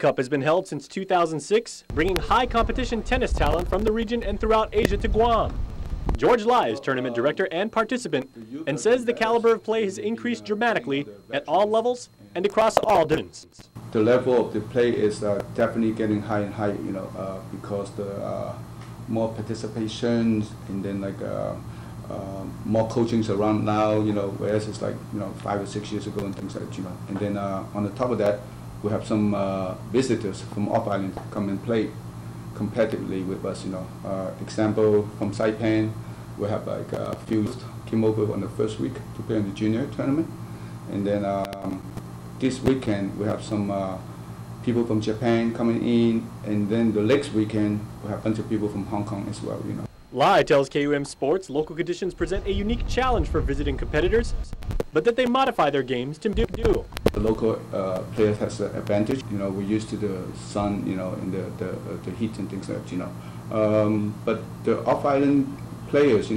Cup has been held since 2006, bringing high competition tennis talent from the region and throughout Asia to Guam. George Lai is tournament director and participant and says the caliber of play has increased dramatically at all levels and across all divisions. The level of the play is definitely getting higher and higher, because the more participation and then more coachings around now, whereas it's 5 or 6 years ago and things like that, And then on the top of that, we have some visitors from off-island come and play competitively with us, Example, from Saipan, we have a few came over on the first week to play in the junior tournament. And then this weekend, we have some people from Japan coming in, and then the next weekend, we have a bunch of people from Hong Kong as well, Lai tells KUM Sports local conditions present a unique challenge for visiting competitors, but that they modify their games to do. The local players has an advantage. We're used to the sun, and the heat and things like that, But the off-island players,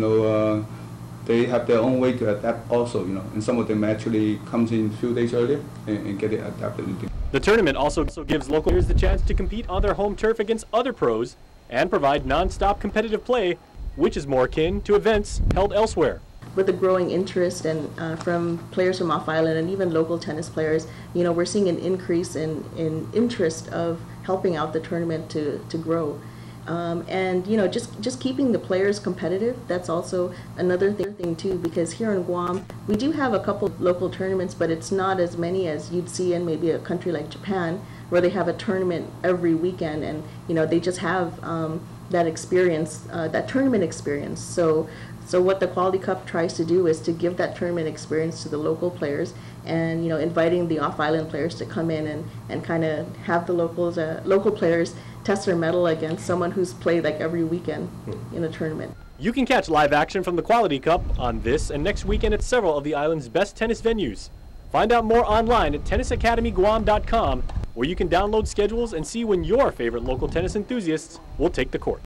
they have their own way to adapt also, And some of them actually comes in a few days earlier and get it adapted. The tournament also gives local players the chance to compete on their home turf against other pros and provide non-stop competitive play, which is more akin to events held elsewhere. With the growing interest and from players from off-island and even local tennis players, we're seeing an increase in interest of helping out the tournament to grow. And just keeping the players competitive, that's also another thing too, because here in Guam, we do have a couple local tournaments, but it's not as many as you'd see in maybe a country like Japan, where they have a tournament every weekend, and they just have that experience, that tournament experience. So what the Quality Cup tries to do is to give that tournament experience to the local players, and inviting the off-island players to come in and kind of have the local players test their mettle against someone who's played every weekend in a tournament. You can catch live action from the Quality Cup on this and next weekend at several of the island's best tennis venues. Find out more online at tennisacademyguam.com, where you can download schedules and see when your favorite local tennis enthusiasts will take the court.